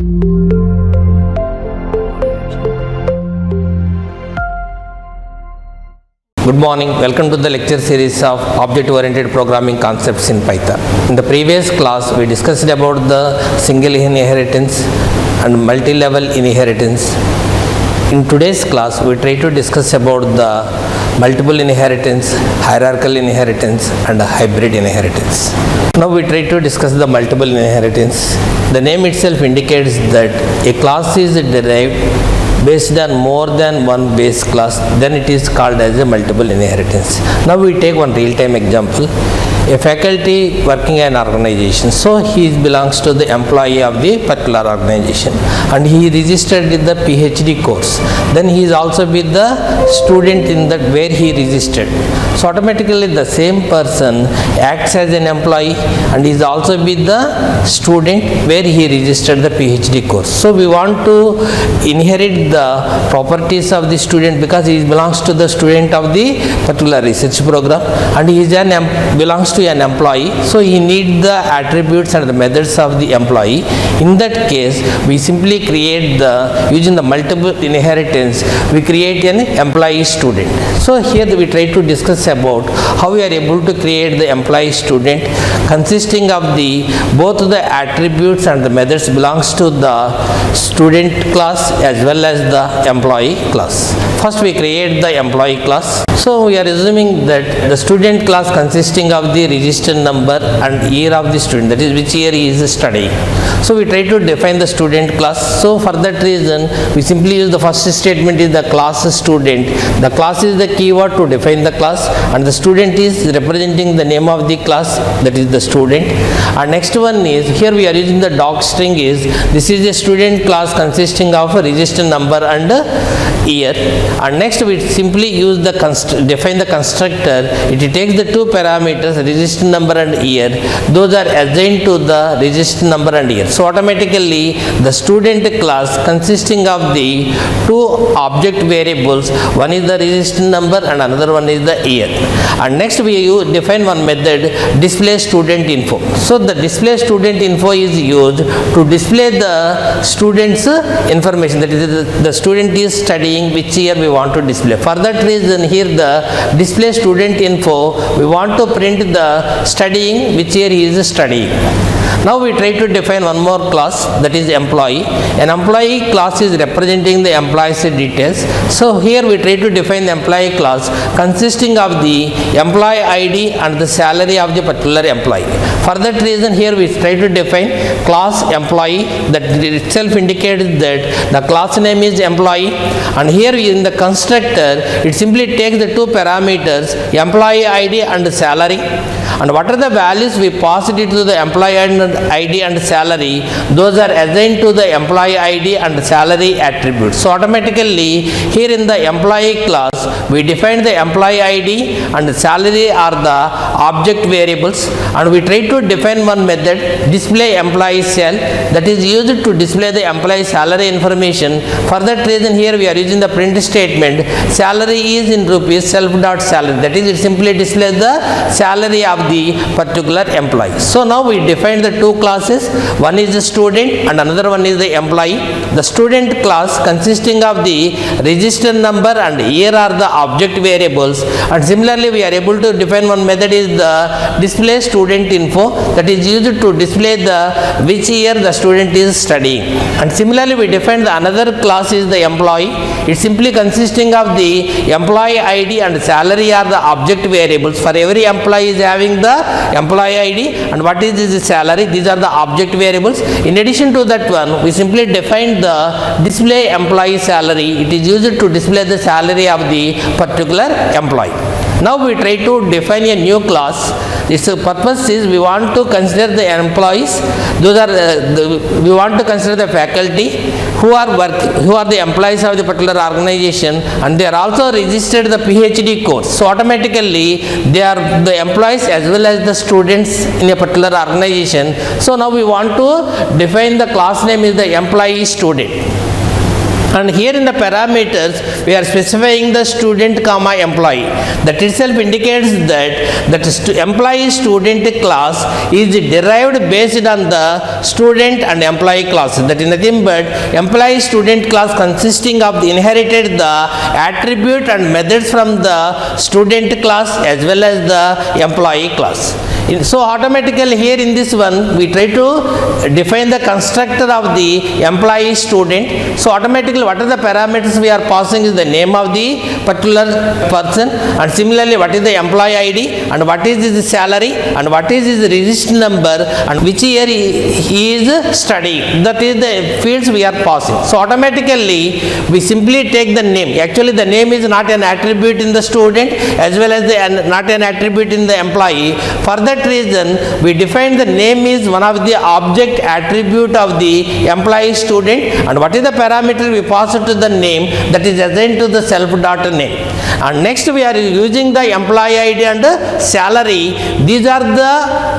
Good morning, welcome to the lecture series of object-oriented programming concepts in Python. In the previous class, we discussed about the single inheritance and multi-level inheritance. In today's class, we try to discuss about the multiple inheritance, hierarchical inheritance and hybrid inheritance. Now we try to discuss the multiple inheritance. The name itself indicates that a class is derived based on more than one base class, then it is called as a multiple inheritance. Now we take one real-time example. A faculty working in an organization, so he belongs to the employee of the particular organization and he registered in the PhD course. Then he is also with the student in that where he registered. So automatically the same person acts as an employee and is also with the student where he registered the PhD course. So we want to inherit the properties of the student because he belongs to the student of the particular research program and he is belongs to an employee, so he needs the attributes and the methods of the employee. In that case, we simply create using the multiple inheritance, we create an employee student. So here we try to discuss about how we are able to create the employee student consisting of both the attributes and the methods belongs to the student class as well as the employee class. First we create the employee class. So we are assuming that the student class consisting of the register number and year of the student, that is which year he is studying. So we try to define the student class. So for that reason we simply use the first statement is the class student. The class is the keyword to define the class and the student is representing the name of the class, that is the student. And next one is here we are using the doc string is this is a student class consisting of a register number and year. And next we simply use the define the constructor. It takes the two parameters register number and year. Those are assigned to the register number and year. So automatically the student class consisting of the two object variables, one is the register number and another one is the year. And next we define one method display student info. So the display student info is used to display the student's information, that is the student is studying which year we want to display. For that reason here the display student info we want to print the studying which year he is studying. Now we try to define one more class, that is employee. An employee class is representing the employee's details. So here we try to define the employee class consisting of the employee ID and the salary of the particular employee. For that reason here we try to define class employee, that itself indicates that the class name is employee, and here in the constructor it simply takes the two parameters employee ID and salary, and what are the values we pass it to the employee ID and salary, those are assigned to the employee ID and salary attributes. So automatically here in the employee class we define the employee ID and salary are the object variables, and we try to define one method display employee cell, that is used to display the employee salary information. For that reason here we are using the print statement salary is in rupees self.salary, that is it simply displays the salary of the particular employee. So now we define the two classes, one is the student and another one is the employee. The student class consisting of the register number and year are the object variables, and similarly we are able to define one method is the display student info, that is used to display the which year the student is studying. And similarly we define the another class is the employee. It simply consisting of the employee ID and salary are the object variables. For every employee is having the employee ID and what is his salary, these are the object variables. In addition to that one we simply define the display employee salary. It is used to display the salary of the particular employee. Now we try to define a new class. Its purpose is we want to consider the employees, those are we want to consider the faculty who are the employees of the particular organization, and they are also registered the PhD course. So automatically they are the employees as well as the students in a particular organization. So now we want to define the class name is the employee student. And here in the parameters we are specifying the student comma employee. That itself indicates that employee student class is derived based on the student and employee classes. That is nothing but employee student class consisting of the inherited the attribute and methods from the student class as well as the employee class. So automatically here in this one we try to define the constructor of the employee student. So automatically what are the parameters we are passing is the name of the particular person, and similarly what is the employee ID, and what is his salary, and what is his register number, and which year he is studying. That is the fields we are passing. So automatically we simply take the name. Actually the name is not an attribute in the student as well as not an attribute in the employee. For that reason we define the name is one of the object attribute of the employee student, and what is the parameter we pass it to the name, that is assigned to the self dot name. And next we are using the employee ID and salary. These are the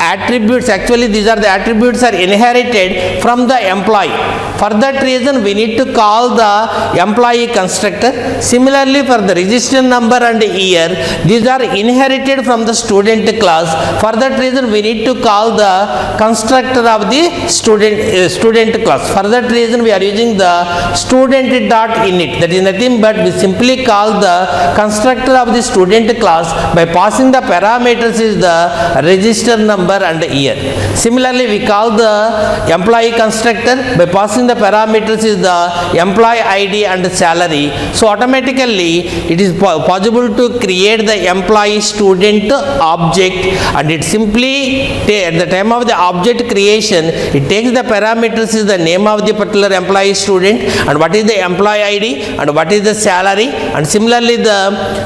attributes. Actually these are the attributes are inherited from the employee. For that reason we need to call the employee constructor. Similarly for the register number and year, these are inherited from the student class. For that reason we need to call the constructor of the student class. For that reason we are using the student dot init. That is nothing but we simply call the constructor of the student class by passing the parameters is the register number and year. Similarly we call the employee constructor by passing the parameters is the employee ID and salary. So automatically it is possible to create the employee student object, and it simply at the time of the object creation it takes the parameters is the name of the particular employee student, and what is the employee ID, and what is the salary, and similarly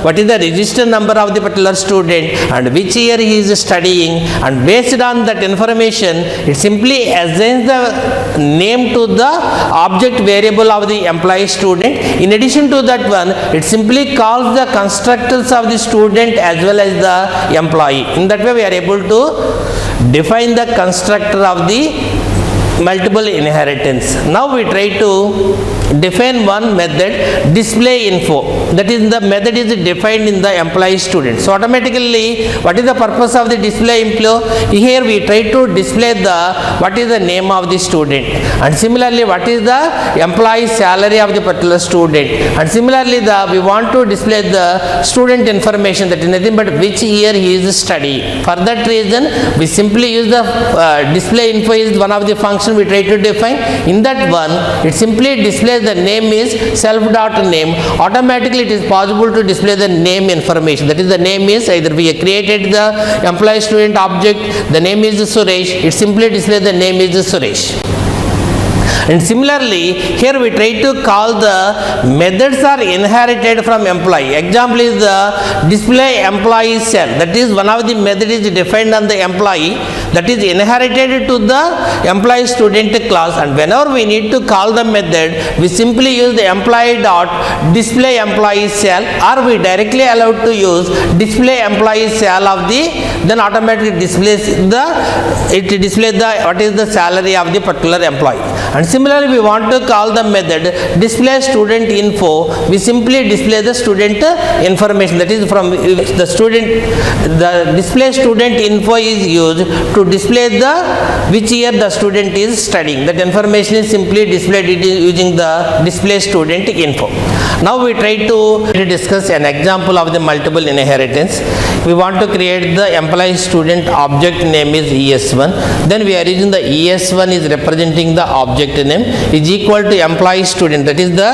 what is the register number of the particular student and which year he is studying, and based on that information it simply assigns the name to the object variable of the employee student. In addition to that one, it simply calls the constructors of the student as well as the employee. In that way we are able to define the constructor of the multiple inheritance. Now we try to define one method, display info. That is the method is defined in the employee student. So automatically what is the purpose of the display info? Here we try to display the what is the name of the student, and similarly what is the employee salary of the particular student, and similarly we want to display the student information, that is nothing but which year he is studying. For that reason we simply use the display info is one of the function we try to define. In that one it simply displays the name is self dot name. Automatically it is possible to display the name information. That is the name is either we created the employee student object, the name is Suresh, it simply displays the name is Suresh. And similarly here we try to call the methods are inherited from employee. Example is the display employee cell. That is one of the method is defined on the employee, that is inherited to the employee student class, and whenever we need to call the method we simply use the employee dot display employee cell, or we directly allowed to use display employee cell of the, then automatically displays the what is the salary of the particular employee. And similarly we want to call the method display student info, we simply display the student information, that is from the student, the display student info is used to display the which year the student is studying. That information is simply displayed using the display student info. Now we try to discuss an example of the multiple inheritance. We want to create the employee student object name is ES1, then we are using the ES1 is representing the object name is equal to employee student, that is the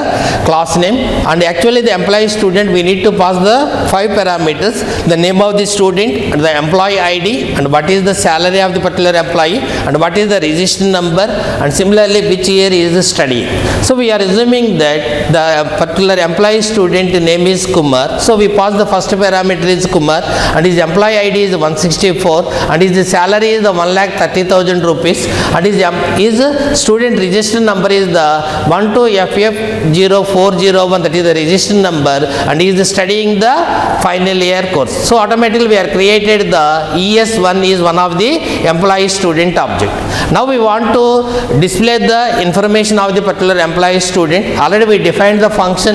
class name, and actually the employee student we need to pass the 5 parameters, the name of the student and the employee ID, and what is the salary of the particular employee, and what is the register number, and similarly which year he is studying. So we are assuming that the particular employee student name is Kumar, so we pass the first parameter is Kumar, and his employee ID is 164, and his salary is 1,30,000 rupees, and his student register number is the 12FF0401, that is the register number, and he is studying the final year course. So automatically we are created the ES1 is one of the employee student object. Now we want to display the information of the particular employee student. Already we defined the function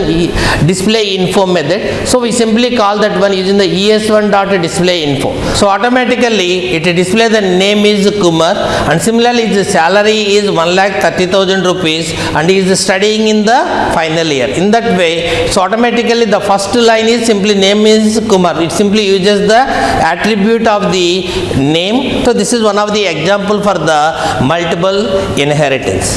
display info method. So we simply call that one using the ES1.display info. So automatically it displays the name is Kumar, and similarly the salary is 1,30,000 rupees, and he is studying in the final year. In that way, so automatically the first line is simply name is Kumar. It simply uses the attribute of the name. So this is one of the example for the multiple inheritance.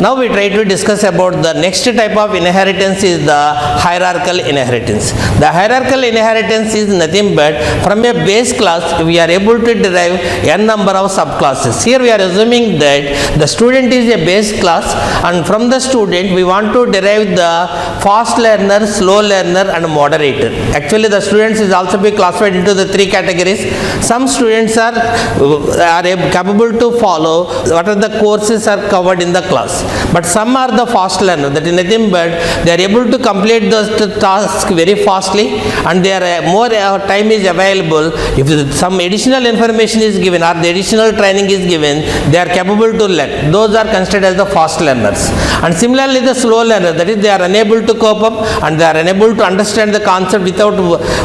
Now we try to discuss about the next type of inheritance is the hierarchical inheritance. The hierarchical inheritance is nothing but from a base class we are able to derive n number of subclasses. Here we are assuming that the student is a base class, and from the student we want to derive the fast learner, slow learner and moderator. Actually the students is also be classified into the three categories. Some students are capable to follow what are the courses are covered in the class, but some are the fast learner, that is nothing but they are able to complete those tasks very fastly, and their more time is available. If some additional information is given or the additional training is given, they are capable to learn. Those are considered as the fast learners. And similarly the slow learner, that is they are unable to cope up and they are unable to understand the concept without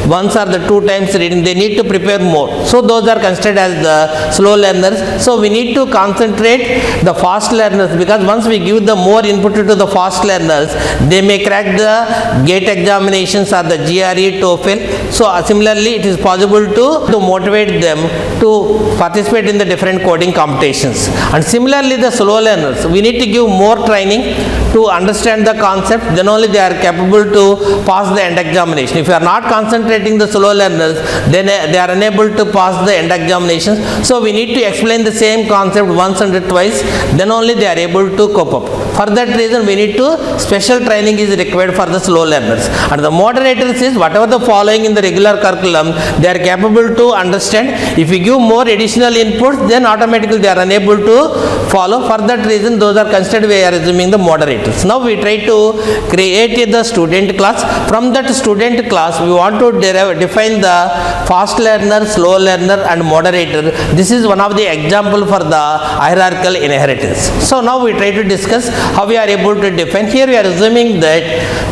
once or the two times reading. They need to prepare more. So those are considered as the slow learners. So we need to concentrate the fast learners, because once we give the more input to the fast learners, they may crack the GATE examinations or the GRE, TOEFL. So similarly it is possible to motivate them to participate in the different coding competitions. And similarly the slow learners, we need to give more training to understand the concept, then only they are capable to pass the end examination. If you are not concentrating the slow learners, then they are unable to pass the end examinations. So we need to explain the same concept once and twice, then only they are able to cope up. For that reason we need to special training is required for the slow learners. And the moderators is whatever the following in the regular curriculum they are capable to understand. If we give more additional inputs, then automatically they are unable to follow. For that reason those are considered, we are assuming the moderators. Now we try to create the student class. From that student class we want to define the fast learner, slow learner and moderator. This is one of the example for the hierarchical inheritance. So now we try to discuss how we are able to define. Here we are assuming that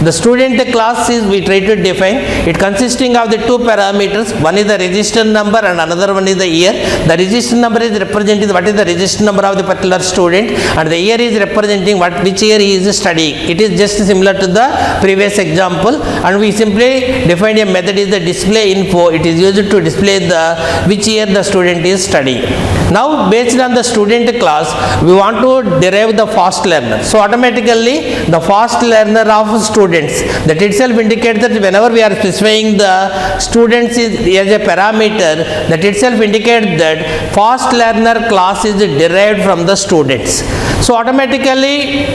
the student class is we try to define it consisting of the two parameters. One is the register number and another one is the year. The register number is representing what is the register number of the particular student, and the year is representing which year he is studying. It is just similar to the previous example, and we simply define a method is the display info. It is used to display the which year the student is studying. Now based on the student class we want to derive the fast learner. So automatically the fast learner of students, that itself indicates that whenever we are specifying the students is as a parameter, that itself indicates that fast learner class is derived from the students. So automatically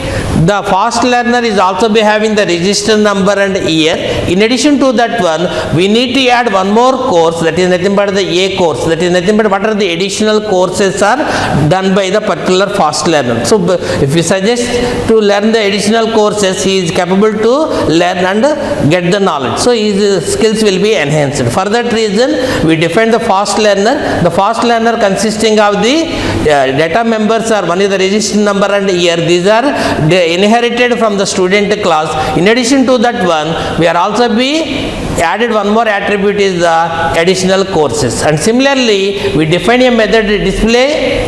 the fast learner is also be having the register number and year. In addition to that one, we need to add one more course, that is nothing but the A course, that is nothing but what are the additional courses are done by the particular fast learner. So if you suggest to learn the additional courses, he is capable to learn and get the knowledge. So his skills will be enhanced. For that reason we define the fast learner. The fast learner consisting of the data members are one is the register number and year. These are inherited from the student class. In addition to that one, we are also be added one more attribute is the additional courses. And similarly we define a method to display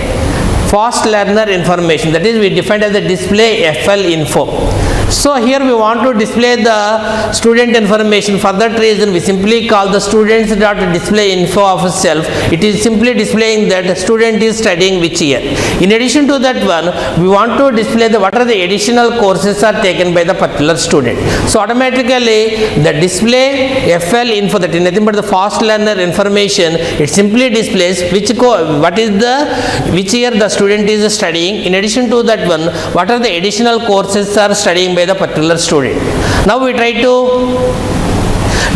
fast learner information, that is we defined as the display FL info. So here we want to display the student information. For that reason we simply call the students dot display info of self. It is simply displaying that the student is studying which year. In addition to that one, we want to display the what are the additional courses are taken by the particular student. So automatically the display FL info, that is nothing but the fast learner information, it simply displays which year the student is studying. In addition to that one, what are the additional courses are studying by the particular student. Now we try to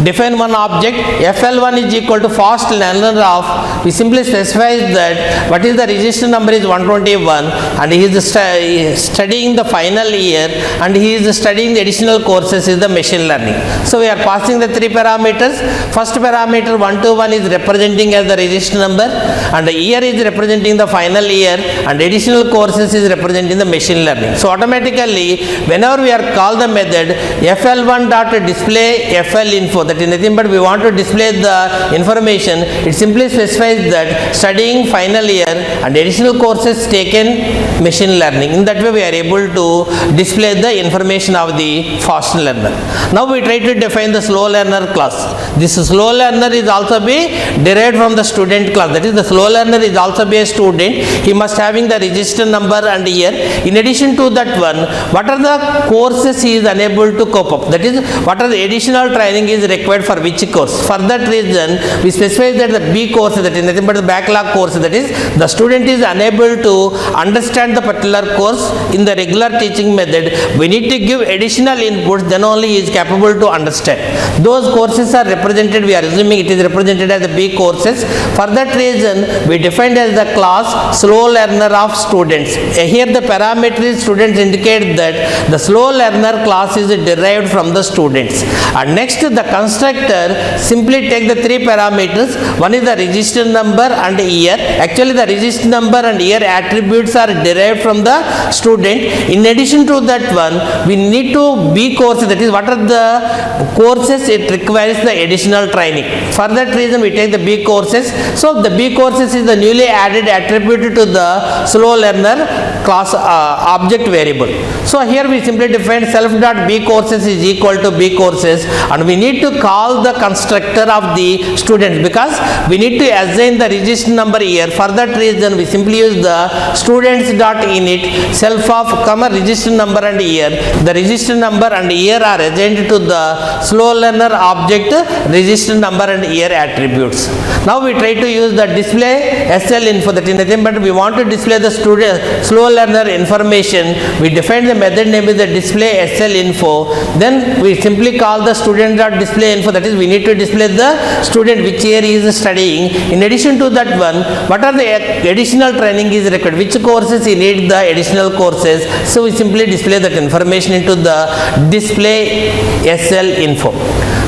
define one object. FL1 is equal to fast learner of, we simply specify that what is the register number is 121 and he is studying the final year and he is studying the additional courses is the machine learning. So we are passing the three parameters. First parameter 121 is representing as the register number and the year is representing the final year and additional courses is representing the machine learning. So automatically whenever we are call the method FL1 dot display FL info, that is nothing but we want to display the information, it simply specifies that studying final year and additional courses taken machine learning. In that way we are able to display the information of the fast learner. Now we try to define the slow learner class. This slow learner is also be derived from the student class, that is the slow learner is also be a student. He must having the register number and year. In addition to that one, what are the courses he is unable to cope up, that is what are the additional training is required for which course. For that reason we specify that the B course, that is nothing but the backlog course, that is the student is unable to understand the particular course in the regular teaching method. We need to give additional inputs, then only he is capable to understand. Those courses are represented, we are assuming it is represented as the B courses. For that reason we defined as the class slow learner of students. Here the parameter students indicate that the slow learner class is derived from the students. And next the constructor simply take the three parameters. One is the register number and year. Actually the register number and year attributes are derived from the student. In addition to that one, we need to B course, that is what are the courses it requires the additional training. For that reason we take the B courses. So the B courses is the newly added attribute to the slow learner class object variable. So here we simply define self dot B courses is equal to B courses and we need to call the constructor of the students because we need to assign the register number here. For that reason we simply use the students dot init self of comma register number and year. The register number and year are assigned to the slow learner object register number and year attributes. Now we try to use the display SL info, that is nothing but we want to display the student slow learner information. We define the method name is the display SL info. Then we simply call the student dot display info, that is we need to display the student which year he is studying. In addition to that one, what are the additional training is required, which courses he need the additional courses. So we simply display that information into the display SL info.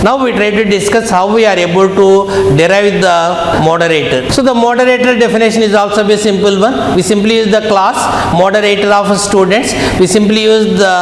Now we try to discuss how we are able to derive the moderator. So the moderator definition is also a simple one. We simply use the class moderator of students. We simply use the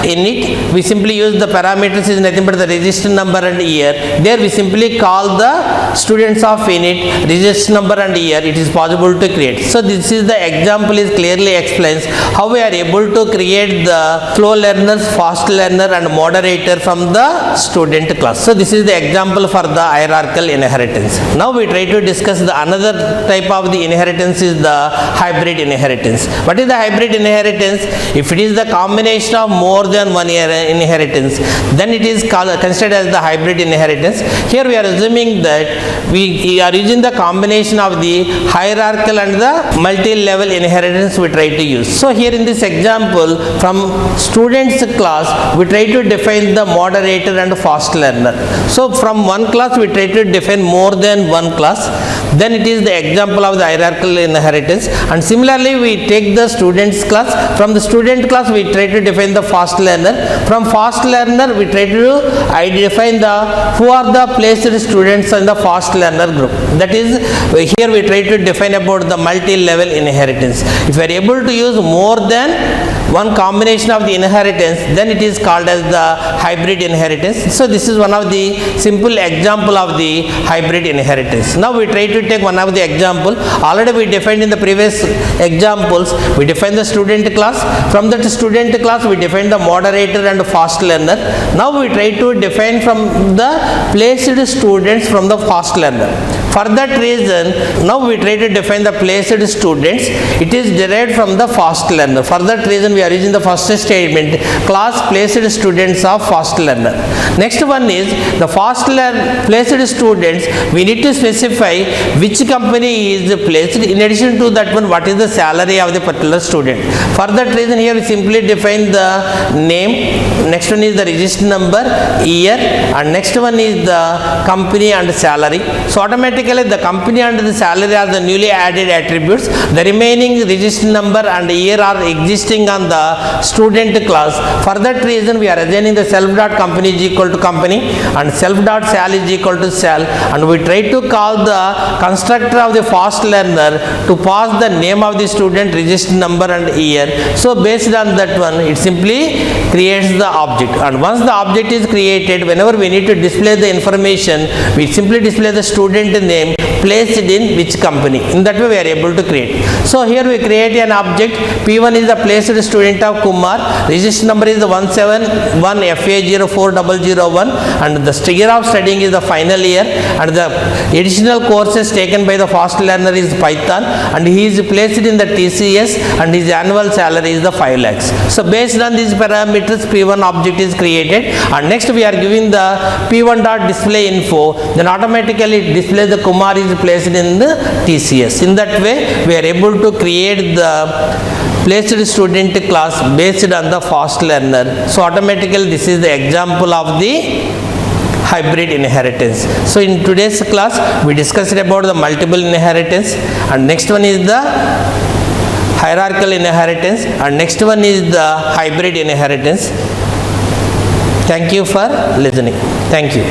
init. We simply use the parameters is nothing but the register number and year. There we simply call the students of init register number and year. It is possible to create. So this is the example is clearly explains how we are able to create the slow learners, fast learner and moderator from the student class. So this is the example for the hierarchical inheritance. Now we try to discuss the another type of the inheritance is the hybrid inheritance. What is the hybrid inheritance? If it is the combination of more than one inheritance, then it is considered as the hybrid inheritance. Here we are assuming that we are using the combination of the hierarchical and the multi-level inheritance we try to use. So here in this example from students class we try to define the moderator and fast learner. So from one class we try to define more than one class, then it is the example of the hierarchical inheritance. And similarly we take the students class. From the student class we try to define the fast learner. From fast learner we try to define the who are the placed students in the fast learner group. That is here we try to define about the multi-level inheritance. If we are able to use more than one combination of the inheritance, then it is called as the hybrid inheritance. So this is one of the simple example of the hybrid inheritance. Now we try to take one of the example. Already we defined in the previous examples, we defined the student class. From that student class we defined the moderator and fast learner. Now we try to define from the placed students from the fast learner. For that reason, now we try to define the placed students. It is derived from the fast learner. For that reason, we are using the first statement, class placed students of fast learner. Next one is the placed students. We need to specify which company is placed. In addition to that one, what is the salary of the particular student. For that reason, here we simply define the name. Next one is the register number, year, and next one is the company and salary. So automatically the company and the salary are the newly added attributes. The remaining register number and year are existing on the student class. For that reason, we are assigning the self.company is equal to company and self.sal is equal to sal, and we try to call the constructor of the fast learner to pass the name of the student, register number and year. So based on that one, it simply creates the object, and once the object is created, whenever we need to display the information, we simply display the student name placed in which company. In that way we are able to create. So here we create an object. P1 is the placed student of Kumar, register number is the 171FA04001, and the year of studying is the final year, and the additional courses taken by the fast learner is Python, and he is placed in the TCS, and his annual salary is the 5 lakhs. So based on these parameters, P1 object is created, and next we are giving the P1.display info, then automatically it displays the Kumar is placed in the TCS. In that way we are able to create the placed student class based on the fast learner. So automatically this is the example of the hybrid inheritance. So in today's class we discussed about the multiple inheritance, and next one is the hierarchical inheritance, and next one is the hybrid inheritance. Thank you for listening. Thank you.